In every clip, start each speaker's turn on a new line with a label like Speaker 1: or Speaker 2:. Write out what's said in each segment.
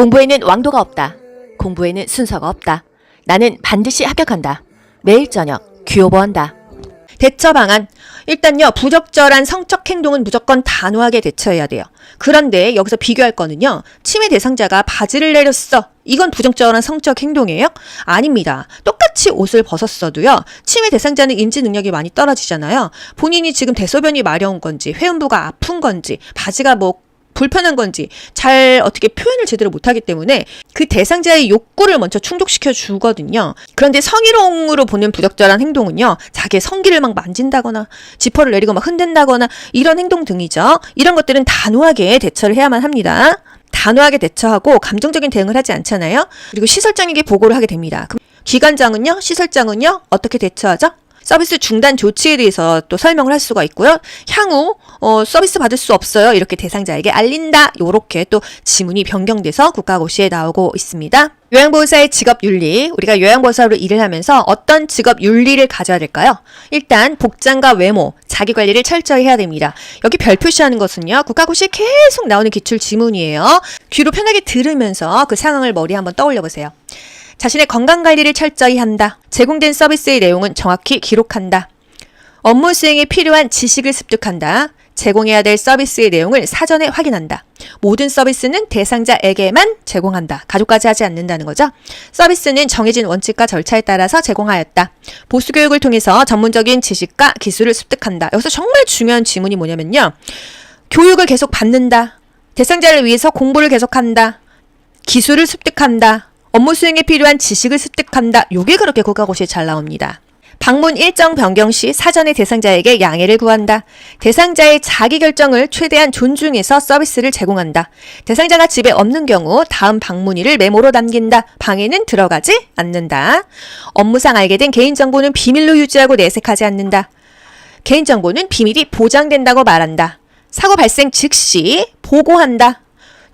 Speaker 1: 공부에는 왕도가 없다. 공부에는 순서가 없다. 나는 반드시 합격한다. 매일 저녁 귀호보한다. 대처 방안. 일단요, 부적절한 성적 행동은 무조건 단호하게 대처해야 돼요. 그런데 여기서 비교할 거는요, 침해 대상자가 바지를 내렸어. 이건 부적절한 성적 행동이에요? 아닙니다. 똑같이 옷을 벗었어도요, 침해 대상자는 인지 능력이 많이 떨어지잖아요. 본인이 지금 대소변이 마려운 건지, 회음부가 아픈 건지, 바지가 불편한 건지 잘 어떻게 표현을 제대로 못하기 때문에 그 대상자의 욕구를 먼저 충족시켜 주거든요. 그런데 성희롱으로 보는 부적절한 행동은요, 자기의 성기를 막 만진다거나 지퍼를 내리고 막 흔든다거나 이런 행동 등이죠. 이런 것들은 단호하게 대처를 해야만 합니다. 단호하게 대처하고 감정적인 대응을 하지 않잖아요. 그리고 시설장에게 보고를 하게 됩니다. 그럼 기관장은요, 시설장은요, 어떻게 대처하죠? 서비스 중단 조치에 대해서 또 설명을 할 수가 있고요. 향후 서비스 받을 수 없어요. 이렇게 대상자에게 알린다. 요렇게 또 지문이 변경돼서 국가고시에 나오고 있습니다. 요양보호사의 직업윤리. 우리가 요양보호사로 일을 하면서 어떤 직업윤리를 가져야 될까요? 일단 복장과 외모, 자기관리를 철저히 해야 됩니다. 여기 별 표시하는 것은요, 국가고시에 계속 나오는 기출 지문이에요. 귀로 편하게 들으면서 그 상황을 머리에 한번 떠올려 보세요. 자신의 건강관리를 철저히 한다. 제공된 서비스의 내용은 정확히 기록한다. 업무 수행에 필요한 지식을 습득한다. 제공해야 될 서비스의 내용을 사전에 확인한다. 모든 서비스는 대상자에게만 제공한다. 가족까지 하지 않는다는 거죠. 서비스는 정해진 원칙과 절차에 따라서 제공하였다. 보수교육을 통해서 전문적인 지식과 기술을 습득한다. 여기서 정말 중요한 지문이 뭐냐면요, 교육을 계속 받는다. 대상자를 위해서 공부를 계속한다. 기술을 습득한다. 업무 수행에 필요한 지식을 습득한다. 요게 그렇게 국가고시에 잘 나옵니다. 방문 일정 변경 시 사전에 대상자에게 양해를 구한다. 대상자의 자기결정을 최대한 존중해서 서비스를 제공한다. 대상자가 집에 없는 경우 다음 방문일을 메모로 남긴다. 방에는 들어가지 않는다. 업무상 알게 된 개인정보는 비밀로 유지하고 내색하지 않는다. 개인정보는 비밀이 보장된다고 말한다. 사고 발생 즉시 보고한다.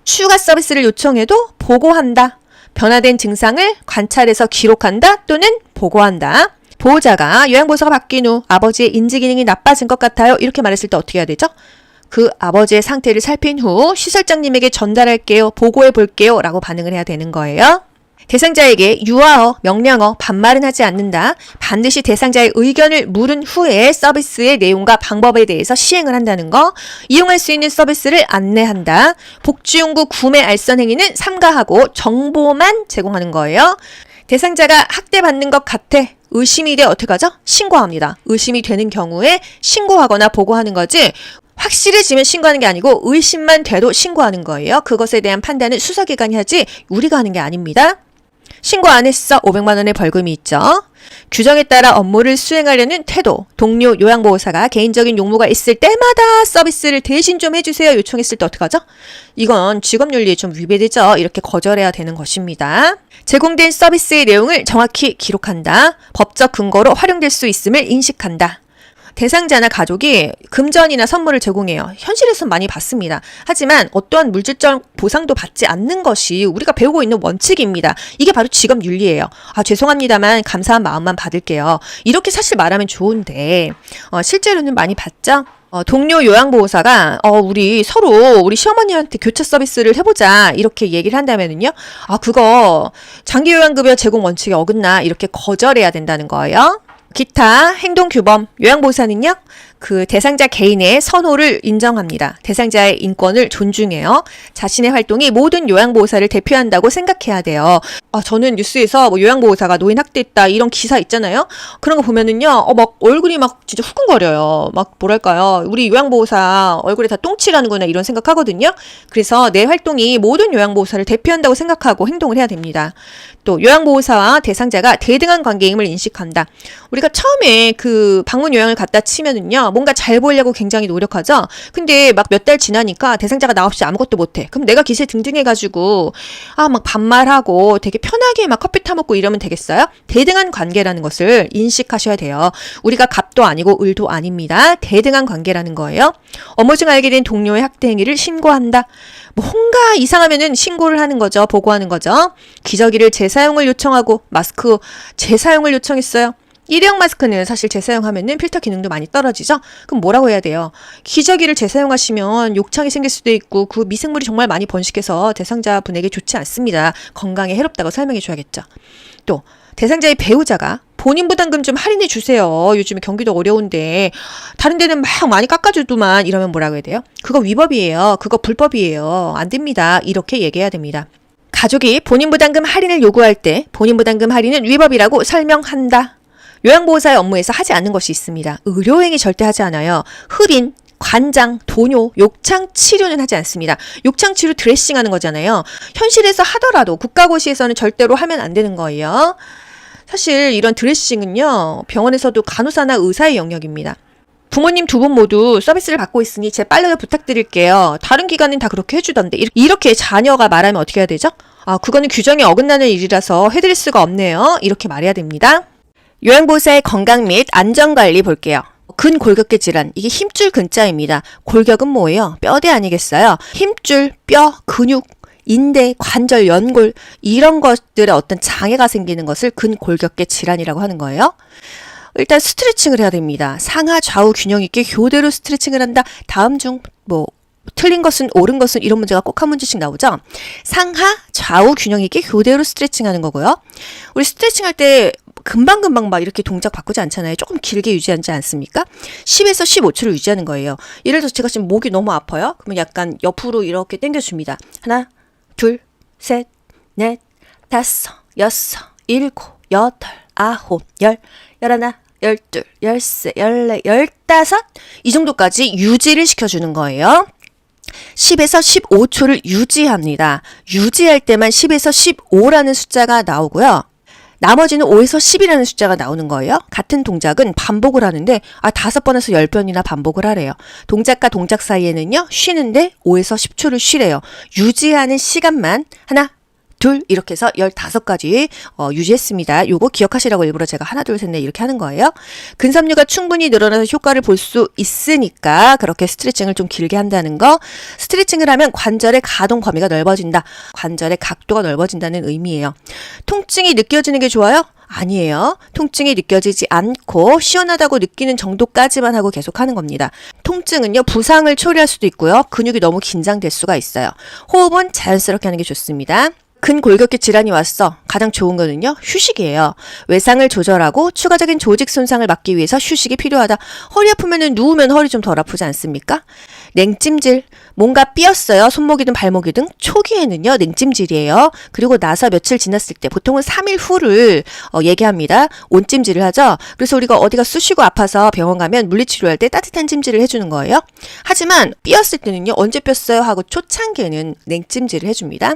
Speaker 1: 추가 서비스를 요청해도 보고한다. 변화된 증상을 관찰해서 기록한다 또는 보고한다. 보호자가 요양보호사가 바뀐 후 아버지의 인지기능이 나빠진 것 같아요. 이렇게 말했을 때 어떻게 해야 되죠? 그 아버지의 상태를 살핀 후 시설장님에게 전달할게요. 보고해 볼게요. 라고 반응을 해야 되는 거예요. 대상자에게 유아어, 명령어, 반말은 하지 않는다. 반드시 대상자의 의견을 물은 후에 서비스의 내용과 방법에 대해서 시행을 한다는 거. 이용할 수 있는 서비스를 안내한다. 복지용구 구매 알선 행위는 삼가하고 정보만 제공하는 거예요. 대상자가 학대받는 것 같아. 의심이 돼 어떻게 하죠? 신고합니다. 의심이 되는 경우에 신고하거나 보고하는 거지, 확실해지면 신고하는 게 아니고 의심만 돼도 신고하는 거예요. 그것에 대한 판단은 수사기관이 하지 우리가 하는 게 아닙니다. 신고 안 했어. 500만 원의 벌금이 있죠. 규정에 따라 업무를 수행하려는 태도. 동료 요양보호사가 개인적인 용무가 있을 때마다 서비스를 대신 좀 해주세요. 요청했을 때 어떡하죠? 이건 직업윤리에 좀 위배되죠. 이렇게 거절해야 되는 것입니다. 제공된 서비스의 내용을 정확히 기록한다. 법적 근거로 활용될 수 있음을 인식한다. 대상자나 가족이 금전이나 선물을 제공해요. 현실에서는 많이 받습니다. 하지만 어떠한 물질적 보상도 받지 않는 것이 우리가 배우고 있는 원칙입니다. 이게 바로 직업윤리예요. 죄송합니다만 감사한 마음만 받을게요. 이렇게 사실 말하면 좋은데 실제로는 많이 받죠? 동료 요양보호사가 우리 서로 우리 시어머니한테 교차 서비스를 해보자 이렇게 얘기를 한다면은요, 그거 장기요양급여 제공 원칙에 어긋나, 이렇게 거절해야 된다는 거예요. 기타 행동규범. 요양보호사는요, 그 대상자 개인의 선호를 인정합니다. 대상자의 인권을 존중해요. 자신의 활동이 모든 요양보호사를 대표한다고 생각해야 돼요. 저는 뉴스에서 요양보호사가 노인 학대했다 이런 기사 있잖아요. 그런 거 보면은요, 막 얼굴이 막 진짜 후끈거려요. 막 뭐랄까요, 우리 요양보호사 얼굴에 다 똥칠하는구나 이런 생각하거든요. 그래서 내 활동이 모든 요양보호사를 대표한다고 생각하고 행동을 해야 됩니다. 또 요양보호사와 대상자가 대등한 관계임을 인식한다. 우리가 처음에 그 방문 요양을 갖다 치면은요, 뭔가 잘 보이려고 굉장히 노력하죠. 근데 막 몇 달 지나니까 대상자가 나 없이 아무것도 못해. 그럼 내가 기세 등등해가지고 막 반말하고 되게 편하게 막 커피 타먹고 이러면 되겠어요? 대등한 관계라는 것을 인식하셔야 돼요. 우리가 갑도 아니고 을도 아닙니다. 대등한 관계라는 거예요. 업무 중 알게 된 동료의 학대 행위를 신고한다. 뭔가 이상하면은 신고를 하는 거죠. 보고하는 거죠. 기저귀를 재사용을 요청하고 마스크 재사용을 요청했어요. 일회용 마스크는 사실 재사용하면은 필터 기능도 많이 떨어지죠? 그럼 뭐라고 해야 돼요? 기저귀를 재사용하시면 욕창이 생길 수도 있고 그 미생물이 정말 많이 번식해서 대상자분에게 좋지 않습니다. 건강에 해롭다고 설명해 줘야겠죠. 또 대상자의 배우자가 본인 부담금 좀 할인해 주세요. 요즘에 경기도 어려운데 다른 데는 막 많이 깎아주더만 이러면 뭐라고 해야 돼요? 그거 위법이에요. 그거 불법이에요. 안 됩니다. 이렇게 얘기해야 됩니다. 가족이 본인 부담금 할인을 요구할 때 본인 부담금 할인은 위법이라고 설명한다. 요양보호사의 업무에서 하지 않는 것이 있습니다. 의료행위 절대 하지 않아요. 흡인, 관장, 도뇨, 욕창 치료는 하지 않습니다. 욕창 치료 드레싱하는 거잖아요. 현실에서 하더라도 국가고시에서는 절대로 하면 안 되는 거예요. 사실 이런 드레싱은요. 병원에서도 간호사나 의사의 영역입니다. 부모님 두 분 모두 서비스를 받고 있으니 제 빨래를 부탁드릴게요. 다른 기관은 다 그렇게 해주던데 이렇게 자녀가 말하면 어떻게 해야 되죠? 그거는 규정에 어긋나는 일이라서 해드릴 수가 없네요. 이렇게 말해야 됩니다. 요양보호사의 건강 및 안전관리 볼게요. 근골격계 질환, 이게 힘줄 근자입니다. 골격은 뭐예요? 뼈대 아니겠어요? 힘줄, 뼈, 근육, 인대, 관절, 연골 이런 것들의 어떤 장애가 생기는 것을 근골격계 질환이라고 하는 거예요. 일단 스트레칭을 해야 됩니다. 상하 좌우 균형 있게 교대로 스트레칭을 한다. 다음 중 틀린 것은 옳은 것은 이런 문제가 꼭 한 문제씩 나오죠. 상하 좌우 균형 있게 교대로 스트레칭하는 거고요. 우리 스트레칭할 때 금방금방 막 이렇게 동작 바꾸지 않잖아요. 조금 길게 유지하지 않습니까? 10에서 15초를 유지하는 거예요. 예를 들어서 제가 지금 목이 너무 아파요. 그러면 약간 옆으로 이렇게 당겨줍니다. 하나, 둘, 셋, 넷, 다섯, 여섯, 일곱, 여덟, 아홉, 열, 열하나, 열둘, 열세, 열네, 열다섯 이 정도까지 유지를 시켜주는 거예요. 10에서 15초를 유지합니다. 유지할 때만 10에서 15라는 숫자가 나오고요. 나머지는 5에서 10이라는 숫자가 나오는 거예요. 같은 동작은 반복을 하는데 5번에서 10번이나 반복을 하래요. 동작과 동작 사이에는요. 쉬는데 5에서 10초를 쉬래요. 유지하는 시간만 하나, 둘 이렇게 해서 15가지 유지했습니다. 요거 기억하시라고 일부러 제가 하나, 둘, 셋, 넷 이렇게 하는 거예요. 근섬유가 충분히 늘어나서 효과를 볼 수 있으니까 그렇게 스트레칭을 좀 길게 한다는 거. 스트레칭을 하면 관절의 가동 범위가 넓어진다. 관절의 각도가 넓어진다는 의미예요. 통증이 느껴지는 게 좋아요? 아니에요. 통증이 느껴지지 않고 시원하다고 느끼는 정도까지만 하고 계속 하는 겁니다. 통증은요, 부상을 초래할 수도 있고요. 근육이 너무 긴장될 수가 있어요. 호흡은 자연스럽게 하는 게 좋습니다. 근골격계 질환이 왔어. 가장 좋은 거는요. 휴식이에요. 외상을 조절하고 추가적인 조직 손상을 막기 위해서 휴식이 필요하다. 허리 아프면은 누우면 허리 좀 덜 아프지 않습니까? 냉찜질. 뭔가 삐었어요. 손목이든 발목이든 초기에는요. 냉찜질이에요. 그리고 나서 며칠 지났을 때 보통은 3일 후를 얘기합니다. 온찜질을 하죠. 그래서 우리가 어디가 쑤시고 아파서 병원 가면 물리치료할 때 따뜻한 찜질을 해주는 거예요. 하지만 삐었을 때는요. 언제 삐었어요? 하고 초창기에는 냉찜질을 해줍니다.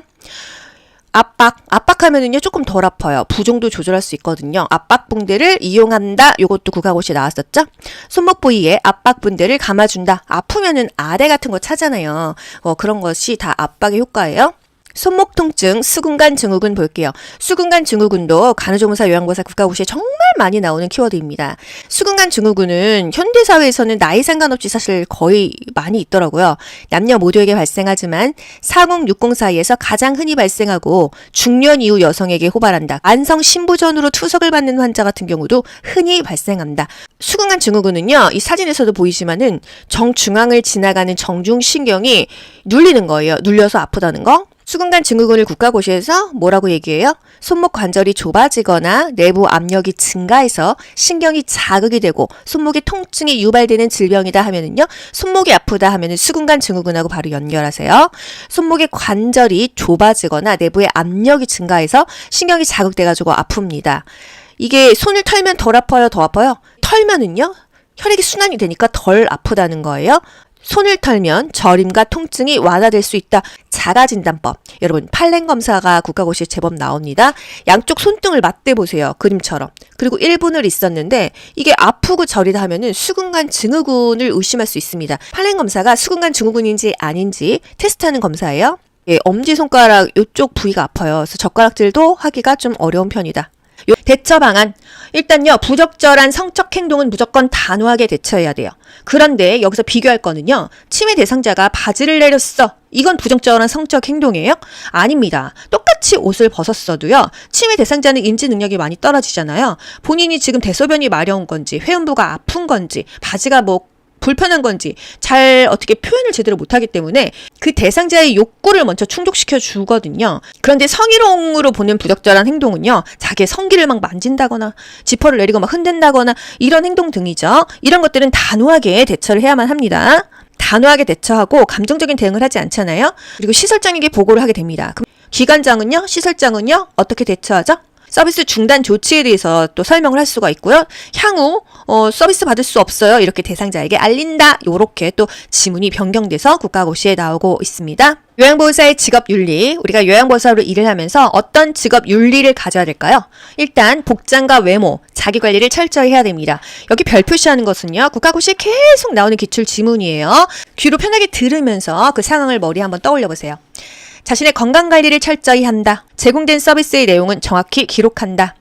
Speaker 1: 압박하면은요 조금 덜 아파요. 부종도 조절할 수 있거든요. 압박 붕대를 이용한다. 요것도 국가고시에 나왔었죠. 손목 부위에 압박 붕대를 감아준다. 아프면은 아대 같은 거 차잖아요. 그런 것이 다 압박의 효과예요. 손목 통증, 수근관 증후군 볼게요. 수근관 증후군도 간호조무사 요양보호사 국가고시에 정말 많이 나오는 키워드입니다. 수근관 증후군은 현대사회에서는 나이 상관없이 사실 거의 많이 있더라고요. 남녀 모두에게 발생하지만 40-60 사이에서 가장 흔히 발생하고 중년 이후 여성에게 호발한다. 만성 신부전으로 투석을 받는 환자 같은 경우도 흔히 발생한다. 수근관 증후군은요. 이 사진에서도 보이지만은 정중앙을 지나가는 정중신경이 눌리는 거예요. 눌려서 아프다는 거. 수근관 증후군을 국가고시에서 뭐라고 얘기해요? 손목 관절이 좁아지거나 내부 압력이 증가해서 신경이 자극이 되고 손목에 통증이 유발되는 질병이다 하면은요. 손목이 아프다 하면은 수근관 증후군하고 바로 연결하세요. 손목의 관절이 좁아지거나 내부의 압력이 증가해서 신경이 자극돼가지고 아픕니다. 이게 손을 털면 덜 아파요? 더 아파요? 털면은요. 혈액이 순환이 되니까 덜 아프다는 거예요. 손을 털면 저림과 통증이 완화될 수 있다. 자가진단법. 여러분 팔렘 검사가 국가고시에 제법 나옵니다. 양쪽 손등을 맞대 보세요. 그림처럼. 그리고 1분을 있었는데 이게 아프고 저리다 하면은 수근관 증후군을 의심할 수 있습니다. 팔렘 검사가 수근관 증후군인지 아닌지 테스트하는 검사예요. 엄지손가락 이쪽 부위가 아파요. 그래서 젓가락질도 하기가 좀 어려운 편이다. 대처 방안. 일단요, 부적절한 성적 행동은 무조건 단호하게 대처해야 돼요. 그런데 여기서 비교할 거는요, 침해 대상자가 바지를 내렸어. 이건 부적절한 성적 행동이에요? 아닙니다. 똑같은 똑같이 옷을 벗었어도요. 치매 대상자는 인지 능력이 많이 떨어지잖아요. 본인이 지금 대소변이 마려운 건지 회음부가 아픈 건지 바지가 뭐 불편한 건지 잘 어떻게 표현을 제대로 못하기 때문에 그 대상자의 욕구를 먼저 충족시켜 주거든요. 그런데 성희롱으로 보는 부적절한 행동은요. 자기의 성기를 막 만진다거나 지퍼를 내리고 막 흔든다거나 이런 행동 등이죠. 이런 것들은 단호하게 대처를 해야만 합니다. 단호하게 대처하고 감정적인 대응을 하지 않잖아요. 그리고 시설장에게 보고를 하게 됩니다. 그럼 기관장은요? 시설장은요? 어떻게 대처하죠? 서비스 중단 조치에 대해서 또 설명을 할 수가 있고요. 향후 서비스 받을 수 없어요. 이렇게 대상자에게 알린다. 이렇게 또 지문이 변경돼서 국가고시에 나오고 있습니다. 요양보호사의 직업윤리. 우리가 요양보호사로 일을 하면서 어떤 직업윤리를 가져야 될까요? 일단 복장과 외모, 자기관리를 철저히 해야 됩니다. 여기 별 표시하는 것은요. 국가고시에 계속 나오는 기출 지문이에요. 귀로 편하게 들으면서 그 상황을 머리에 한번 떠올려 보세요. 자신의 건강관리를 철저히 한다. 제공된 서비스의 내용은 정확히 기록한다.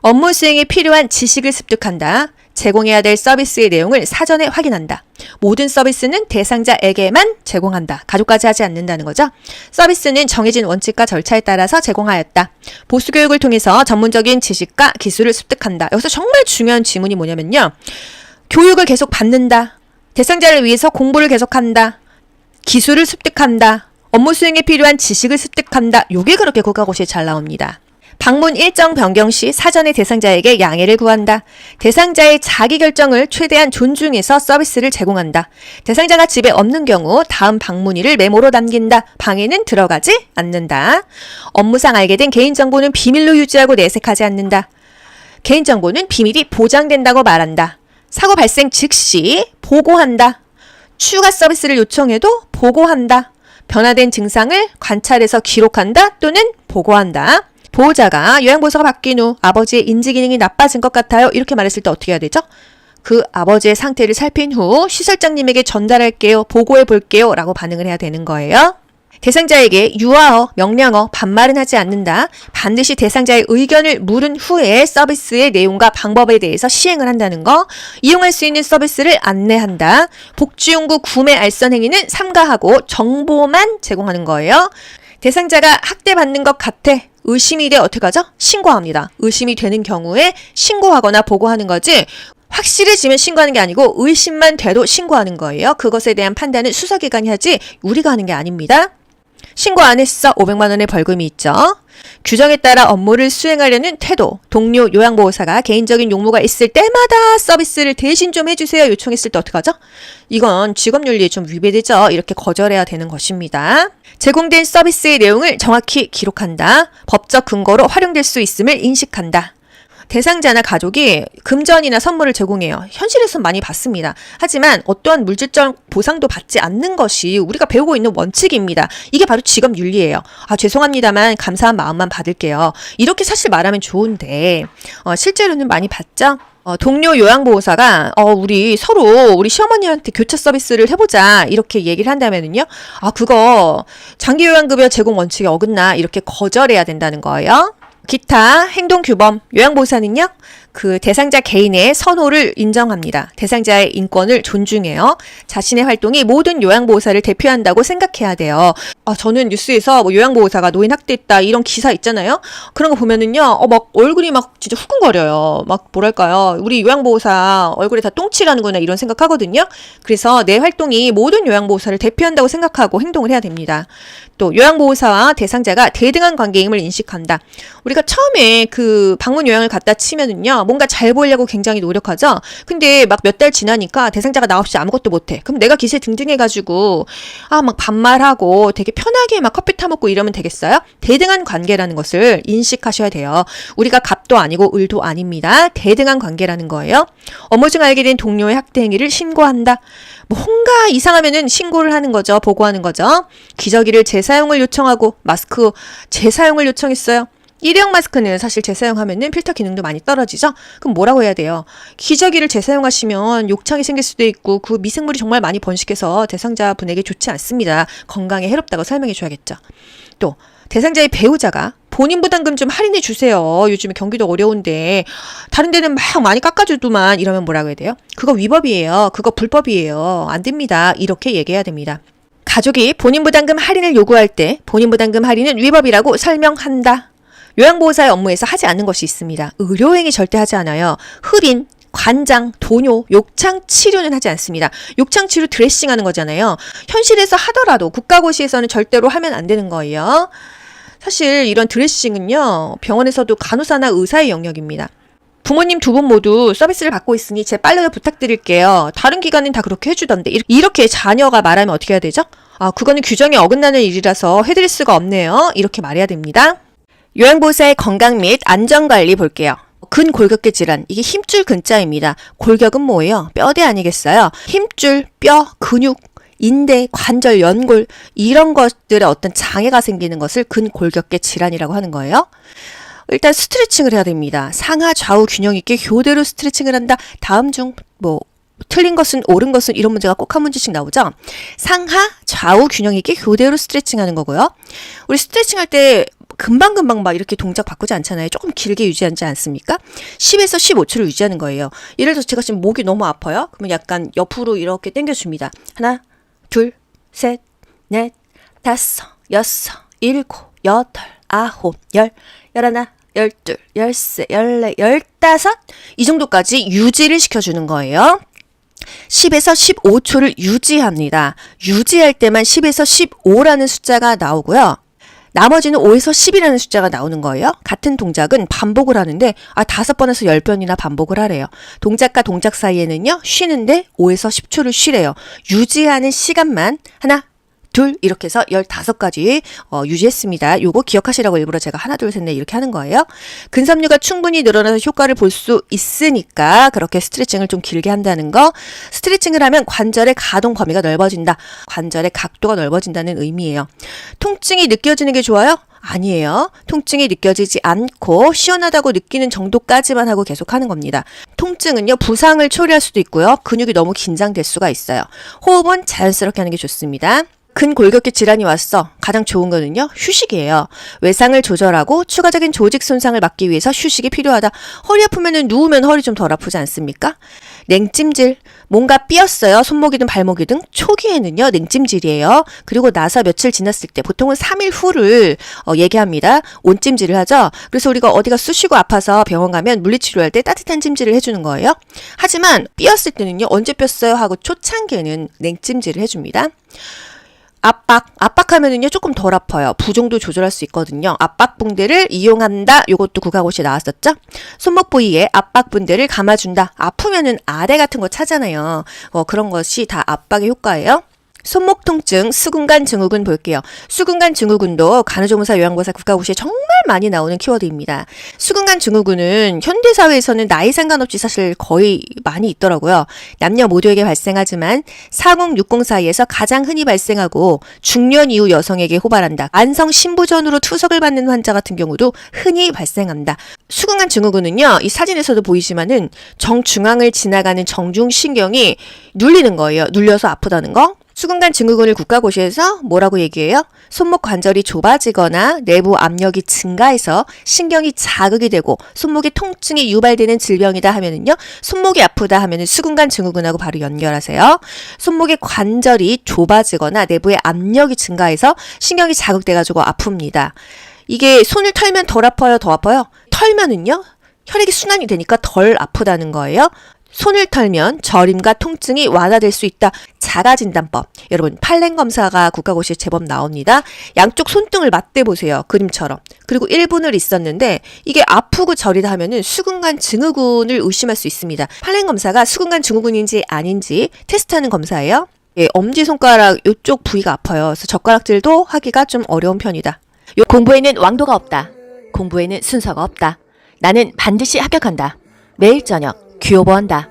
Speaker 1: 업무 수행에 필요한 지식을 습득한다. 제공해야 될 서비스의 내용을 사전에 확인한다. 모든 서비스는 대상자에게만 제공한다. 가족까지 하지 않는다는 거죠. 서비스는 정해진 원칙과 절차에 따라서 제공하였다. 보수교육을 통해서 전문적인 지식과 기술을 습득한다. 여기서 정말 중요한 지문이 뭐냐면요. 교육을 계속 받는다. 대상자를 위해서 공부를 계속한다. 기술을 습득한다. 업무 수행에 필요한 지식을 습득한다. 요게 그렇게 국가고시에 잘 나옵니다. 방문 일정 변경 시 사전에 대상자에게 양해를 구한다. 대상자의 자기결정을 최대한 존중해서 서비스를 제공한다. 대상자가 집에 없는 경우 다음 방문일을 메모로 남긴다. 방에는 들어가지 않는다. 업무상 알게 된 개인정보는 비밀로 유지하고 내색하지 않는다. 개인정보는 비밀이 보장된다고 말한다. 사고 발생 즉시 보고한다. 추가 서비스를 요청해도 보고한다. 변화된 증상을 관찰해서 기록한다 또는 보고한다. 보호자가 요양보호사가 바뀐 후 아버지의 인지기능이 나빠진 것 같아요. 이렇게 말했을 때 어떻게 해야 되죠? 그 아버지의 상태를 살핀 후 시설장님에게 전달할게요. 보고해 볼게요. 라고 반응을 해야 되는 거예요. 대상자에게 유아어, 명령어, 반말은 하지 않는다. 반드시 대상자의 의견을 물은 후에 서비스의 내용과 방법에 대해서 시행을 한다는 거. 이용할 수 있는 서비스를 안내한다. 복지용구 구매 알선 행위는 삼가하고 정보만 제공하는 거예요. 대상자가 학대받는 것 같아. 의심이 돼 어떻게 하죠? 신고합니다. 의심이 되는 경우에 신고하거나 보고하는 거지. 확실해지면 신고하는 게 아니고 의심만 돼도 신고하는 거예요. 그것에 대한 판단은 수사기관이 하지 우리가 하는 게 아닙니다. 신고 안 했어 500만 원의 벌금이 있죠. 규정에 따라 업무를 수행하려는 태도, 동료 요양보호사가 개인적인 용무가 있을 때마다 서비스를 대신 좀 해주세요 요청했을 때 어떡하죠? 이건 직업윤리에 좀 위배되죠. 이렇게 거절해야 되는 것입니다. 제공된 서비스의 내용을 정확히 기록한다. 법적 근거로 활용될 수 있음을 인식한다. 대상자나 가족이 금전이나 선물을 제공해요. 현실에서 많이 받습니다. 하지만 어떠한 물질적 보상도 받지 않는 것이 우리가 배우고 있는 원칙입니다. 이게 바로 직업윤리예요. 죄송합니다만 감사한 마음만 받을게요. 이렇게 사실 말하면 좋은데 실제로는 많이 받죠? 동료 요양보호사가 우리 서로 우리 시어머니한테 교차 서비스를 해보자 이렇게 얘기를 한다면은요. 그거 장기요양급여 제공 원칙에 어긋나 이렇게 거절해야 된다는 거예요. 기타 행동규범 요양보호사는요. 그 대상자 개인의 선호를 인정합니다. 대상자의 인권을 존중해요. 자신의 활동이 모든 요양보호사를 대표한다고 생각해야 돼요. 저는 뉴스에서 뭐 요양보호사가 노인 학대했다 이런 기사 있잖아요. 그런 거 보면은요. 막 얼굴이 막 진짜 후끈거려요. 막 뭐랄까요. 우리 요양보호사 얼굴에 다 똥칠 하는구나 이런 생각하거든요. 그래서 내 활동이 모든 요양보호사를 대표한다고 생각하고 행동을 해야 됩니다. 또 요양보호사와 대상자가 대등한 관계임을 인식한다. 우리가 처음에 그 방문 요양을 갖다 치면은요. 뭔가 잘 보이려고 굉장히 노력하죠. 근데 막 몇 달 지나니까 대상자가 나 없이 아무것도 못해. 그럼 내가 기세 등등해가지고 막 반말하고 되게 편하게 막 커피 타먹고 이러면 되겠어요? 대등한 관계라는 것을 인식하셔야 돼요. 우리가 갑도 아니고 을도 아닙니다. 대등한 관계라는 거예요. 업무 중 알게 된 동료의 학대 행위를 신고한다. 뭔가 이상하면은 신고를 하는 거죠. 보고하는 거죠. 기저귀를 재사용을 요청하고 마스크 재사용을 요청했어요. 일회용 마스크는 사실 재사용하면은 필터 기능도 많이 떨어지죠? 그럼 뭐라고 해야 돼요? 기저귀를 재사용하시면 욕창이 생길 수도 있고 그 미생물이 정말 많이 번식해서 대상자분에게 좋지 않습니다. 건강에 해롭다고 설명해 줘야겠죠. 또 대상자의 배우자가 본인 부담금 좀 할인해 주세요. 요즘에 경기도 어려운데 다른 데는 막 많이 깎아주더만 이러면 뭐라고 해야 돼요? 그거 위법이에요. 그거 불법이에요. 안 됩니다. 이렇게 얘기해야 됩니다. 가족이 본인 부담금 할인을 요구할 때 본인 부담금 할인은 위법이라고 설명한다. 요양보호사의 업무에서 하지 않는 것이 있습니다. 의료행위 절대 하지 않아요. 흡인, 관장, 도뇨, 욕창 치료는 하지 않습니다. 욕창 치료 드레싱하는 거잖아요. 현실에서 하더라도 국가고시에서는 절대로 하면 안 되는 거예요. 사실 이런 드레싱은요, 병원에서도 간호사나 의사의 영역입니다. 부모님 두 분 모두 서비스를 받고 있으니 제 빨리 부탁드릴게요. 다른 기관은 다 그렇게 해주던데. 이렇게 자녀가 말하면 어떻게 해야 되죠? 그거는 규정에 어긋나는 일이라서 해드릴 수가 없네요. 이렇게 말해야 됩니다. 요양보호사의 건강 및 안전관리 볼게요. 근골격계 질환, 이게 힘줄 근자입니다. 골격은 뭐예요? 뼈대 아니겠어요? 힘줄, 뼈, 근육, 인대, 관절, 연골 이런 것들의 어떤 장애가 생기는 것을 근골격계 질환이라고 하는 거예요. 일단 스트레칭을 해야 됩니다. 상하 좌우 균형 있게 교대로 스트레칭을 한다. 다음 중 틀린 것은 옳은 것은 이런 문제가 꼭 한 문제씩 나오죠. 상하 좌우 균형 있게 교대로 스트레칭하는 거고요. 우리 스트레칭 할 때 금방금방 막 이렇게 동작 바꾸지 않잖아요. 조금 길게 유지하지 않습니까? 10에서 15초를 유지하는 거예요. 예를 들어서 제가 지금 목이 너무 아파요. 그러면 약간 옆으로 이렇게 당겨줍니다. 하나, 둘, 셋, 넷, 다섯, 여섯, 일곱, 여덟, 아홉, 열, 열하나, 열둘, 열세, 열네, 열다섯 이 정도까지 유지를 시켜주는 거예요. 10에서 15초를 유지합니다. 유지할 때만 10에서 15라는 숫자가 나오고요. 나머지는 5에서 10이라는 숫자가 나오는 거예요. 같은 동작은 반복을 하는데 5번에서 10번이나 반복을 하래요. 동작과 동작 사이에는요. 쉬는데 5에서 10초를 쉬래요. 유지하는 시간만 하나, 둘 이렇게 해서 15가지 유지했습니다. 요거 기억하시라고 일부러 제가 하나, 둘, 셋, 넷 이렇게 하는 거예요. 근섬유가 충분히 늘어나서 효과를 볼 수 있으니까 그렇게 스트레칭을 좀 길게 한다는 거. 스트레칭을 하면 관절의 가동 범위가 넓어진다. 관절의 각도가 넓어진다는 의미예요. 통증이 느껴지는 게 좋아요? 아니에요. 통증이 느껴지지 않고 시원하다고 느끼는 정도까지만 하고 계속 하는 겁니다. 통증은요, 부상을 초래할 수도 있고요. 근육이 너무 긴장될 수가 있어요. 호흡은 자연스럽게 하는 게 좋습니다. 근골격계 질환이 왔어. 가장 좋은 거는요. 휴식이에요. 외상을 조절하고 추가적인 조직 손상을 막기 위해서 휴식이 필요하다. 허리 아프면 누우면 허리 좀 덜 아프지 않습니까? 냉찜질. 뭔가 삐었어요. 손목이든 발목이든 초기에는요. 냉찜질이에요. 그리고 나서 며칠 지났을 때 보통은 3일 후를 얘기합니다. 온찜질을 하죠. 그래서 우리가 어디가 쑤시고 아파서 병원 가면 물리치료할 때 따뜻한 찜질을 해주는 거예요. 하지만 삐었을 때는요. 언제 삐었어요? 하고 초창기에는 냉찜질을 해줍니다. 압박하면은요 조금 덜 아파요. 부종도 조절할 수 있거든요. 압박 붕대를 이용한다. 요것도 국가고시에 나왔었죠. 손목 부위에 압박 붕대를 감아준다. 아프면은 아대 같은 거 차잖아요. 그런 것이 다 압박의 효과예요. 손목 통증, 수근관 증후군 볼게요. 수근관 증후군도 간호조무사 요양보호사 국가고시에 정말 많이 나오는 키워드입니다. 수근관 증후군은 현대사회에서는 나이 상관없이 사실 거의 많이 있더라고요. 남녀 모두에게 발생하지만 40, 60 사이에서 가장 흔히 발생하고 중년 이후 여성에게 호발한다. 만성 신부전으로 투석을 받는 환자 같은 경우도 흔히 발생한다. 수근관 증후군은요, 이 사진에서도 보이지만은 정중앙을 지나가는 정중신경이 눌리는 거예요. 눌려서 아프다는 거. 수근관 증후군을 국가고시에서 뭐라고 얘기해요? 손목 관절이 좁아지거나 내부 압력이 증가해서 신경이 자극이 되고 손목에 통증이 유발되는 질병이다 하면은요. 손목이 아프다 하면은 수근관 증후군하고 바로 연결하세요. 손목의 관절이 좁아지거나 내부의 압력이 증가해서 신경이 자극돼가지고 아픕니다. 이게 손을 털면 덜 아파요? 더 아파요? 털면은요. 혈액이 순환이 되니까 덜 아프다는 거예요. 손을 털면 저림과 통증이 완화될 수 있다. 자가진단법. 여러분 팔랭 검사가 국가고시에 제법 나옵니다. 양쪽 손등을 맞대보세요. 그림처럼. 그리고 1분을 있었는데 이게 아프고 저리다 하면은 수근관 증후군을 의심할 수 있습니다. 팔랭 검사가 수근관 증후군인지 아닌지 테스트하는 검사예요. 예, 엄지손가락 이쪽 부위가 아파요. 그래서 젓가락질도 하기가 좀 어려운 편이다.
Speaker 2: 공부에는 왕도가 없다. 공부에는 순서가 없다. 나는 반드시 합격한다. 매일 저녁 귀요보한다.